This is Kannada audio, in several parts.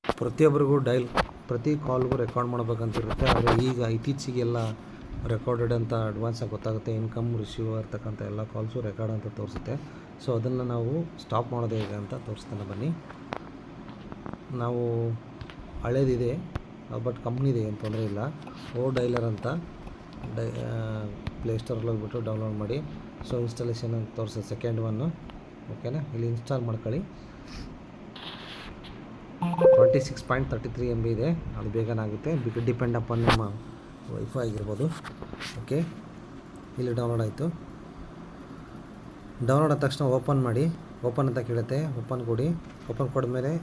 ಪ್ರತಿಯೊಬ್ಬರಿಗೂ ಪ್ರತಿ ಕಾಲ್ಗೂ ರೆಕಾರ್ಡ್ ಮಾಡಬೇಕಂತಿರುತ್ತೆ. ಆದರೆ ಈಗ ಇತ್ತೀಚೆಗೆಲ್ಲ ರೆಕಾರ್ಡೆಡ್ ಅಂತ ಅಡ್ವಾನ್ಸಾಗಿ ಗೊತ್ತಾಗುತ್ತೆ. ಇನ್ಕಮ್ ರಿಸೀವ್ ಇರ್ತಕ್ಕಂಥ ಎಲ್ಲ ಕಾಲ್ಸು ರೆಕಾರ್ಡ್ ಅಂತ ತೋರಿಸುತ್ತೆ. ಸೊ ಅದನ್ನು ನಾವು ಸ್ಟಾಪ್ ಮಾಡೋದು ಹೇಗೆ ಅಂತ ತೋರಿಸ್ತಾನೆ ಬನ್ನಿ. ನಾವು ಹಳೇದಿದೆ ಬಟ್ ಕಂಪ್ನಿದೆ, ಏನು ತೊಂದರೆ ಇಲ್ಲ. ಡೈಲರ್ ಅಂತ ಪ್ಲೇಸ್ಟೋರಲ್ಲಿ ಹೋಗ್ಬಿಟ್ಟು ಡೌನ್ಲೋಡ್ ಮಾಡಿ. ಸೊ ಇನ್ಸ್ಟಾಲೇಷನ್ ಅಂತ ತೋರಿಸುತ್ತೆ ಸೆಕೆಂಡ್ ಒನ್ನು. ಓಕೆನಾ, ಇಲ್ಲಿ ಇನ್ಸ್ಟಾಲ್ ಮಾಡ್ಕೊಳ್ಳಿ. 26.33 MB ಇದೆ, ಅದು ಬೇಗನೆ ಆಗುತ್ತೆ. ಡಿಪೆಂಡ್ ಅಪಾನ್ ನಿಮ್ಮ ವೈಫೈ ಆಗಿರ್ಬೋದು. ಓಕೆ, ಇಲ್ಲಿ ಡೌನ್ಲೋಡ್ ಆಯಿತು. ಡೌನ್ಲೋಡ್ ಆದ ತಕ್ಷಣ ಓಪನ್ ಮಾಡಿ. ಓಪನ್ ಅಂತ ಕೇಳುತ್ತೆ, ಓಪನ್ ಕೊಡಿ. ಓಪನ್ ಕೊಡಿದ್ಮೇಲೆ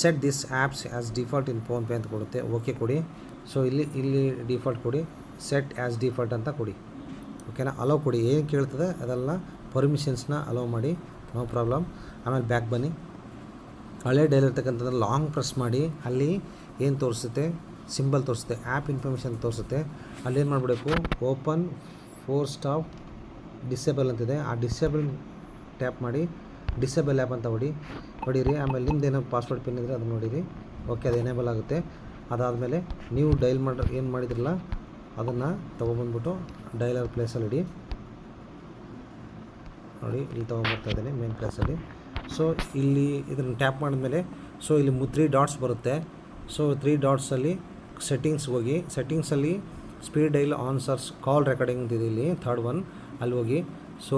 set this apps as default in PhonePe ಅಂತ ಕೊಡುತ್ತೆ. ಓಕೆ ಕೊಡಿ. ಸೊ ಇಲ್ಲಿ ಡಿಫಾಲ್ಟ್ ಕೊಡಿ, ಸೆಟ್ ಆ್ಯಸ್ ಡಿಫಾಲ್ಟ್ ಅಂತ ಕೊಡಿ. ಓಕೆನಾ, ಅಲೋ ಕೊಡಿ. ಏನು ಕೇಳ್ತದೆ ಅದೆಲ್ಲ ಪರ್ಮಿಷನ್ಸ್ನ ಅಲೋ ಮಾಡಿ, ನೋ ಪ್ರಾಬ್ಲಮ್. ಆಮೇಲೆ ಬ್ಯಾಕ್ ಬನ್ನಿ. ಹಳೆ ಡೈಲ್ ಇರ್ತಕ್ಕಂಥದ್ದು ಲಾಂಗ್ ಪ್ರೆಸ್ ಮಾಡಿ. ಅಲ್ಲಿ ಏನು ತೋರಿಸುತ್ತೆ, ಸಿಂಬಲ್ ತೋರಿಸುತ್ತೆ, ಆ್ಯಪ್ ಇನ್ಫಾರ್ಮೇಷನ್ ತೋರಿಸುತ್ತೆ. ಅಲ್ಲೇನು ಮಾಡಬೇಕು, ಓಪನ್ ಫೋರ್ ಸ್ಟಾಪ್ ಡಿಸೇಬಲ್ ಅಂತಿದೆ. ಆ ಡಿಸೇಬಲ್ ಟ್ಯಾಪ್ ಮಾಡಿ, ಡಿಸೇಬಲ್ ಆ್ಯಪ್ ಅಂತ ಹೊಡೀರಿ. ಆಮೇಲೆ ನಿಮ್ದು ಏನೋ ಪಾಸ್ವರ್ಡ್ ಪಿನ್ ಇದ್ದರೆ ಅದನ್ನು ನೋಡಿರಿ. ಓಕೆ, ಅದು ಎನೇಬಲ್ ಆಗುತ್ತೆ. ಅದಾದಮೇಲೆ ನೀವು ಡೈಲ್ ಏನು ಮಾಡಿದ್ರಲ್ಲ ಅದನ್ನು ತೊಗೊಬಂದ್ಬಿಟ್ಟು ಡೈಲರ್ ಪ್ಲೇಸಲ್ಲಿ ಇಡಿ. ನೋಡಿ, ಇಲ್ಲಿ ತೊಗೊಂಬರ್ತಾ ಇದ್ದೀನಿ ಮೇನ್ ಪ್ಲೇಸಲ್ಲಿ. ಸೊ ಇಲ್ಲಿ ಇದನ್ನು ಟ್ಯಾಪ್ ಮಾಡಿದ್ಮೇಲೆ ಸೊ ಇಲ್ಲಿ 3 ಡಾಟ್ಸ್ ಬರುತ್ತೆ. ಸೊ 3 ಡಾಟ್ಸಲ್ಲಿ ಸೆಟ್ಟಿಂಗ್ಸ್ ಹೋಗಿ, ಸೆಟ್ಟಿಂಗ್ಸಲ್ಲಿ ಸ್ಪೀಡ್ ಡೈಲ್ ಆನ್ಸರ್ಸ್ ಕಾಲ್ ರೆಕಾರ್ಡಿಂಗ್ ಅಂತಿದೆ, ಇಲ್ಲಿ ಥರ್ಡ್ ಒನ್, ಅಲ್ಲಿ ಹೋಗಿ. ಸೊ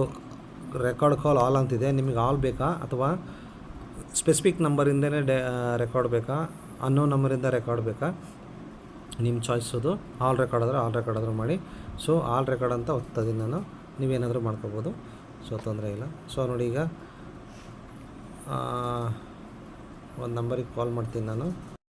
ರೆಕಾರ್ಡ್ ಕಾಲ್ ಆಲ್ ಅಂತಿದೆ. ನಿಮಗೆ ಆಲ್ ಬೇಕಾ ಅಥವಾ ಸ್ಪೆಸಿಫಿಕ್ ನಂಬರಿಂದನೇ ರೆಕಾರ್ಡ್ ಬೇಕಾ, ಅನ್ನೋ ನಂಬರಿಂದ ರೆಕಾರ್ಡ್ ಬೇಕಾ, ನಿಮ್ಮ ಚಾಯ್ಸದು. ಆಲ್ ರೆಕಾರ್ಡ್ ಆದರೂ ಮಾಡಿ. ಸೊ ಆಲ್ ರೆಕಾರ್ಡ್ ಅಂತ ಒತ್ತದೀನಿ ನಾನು, ನೀವೇನಾದರೂ ಮಾಡ್ಕೋಬೋದು. ಸೊ ತೊಂದರೆ ಇಲ್ಲ. ಸೊ ನೋಡಿ, ಈಗ ಒಂದು ನಂಬರಿಗೆ ಕಾಲ್ ಮಾಡ್ತೀನಿ ನಾನು.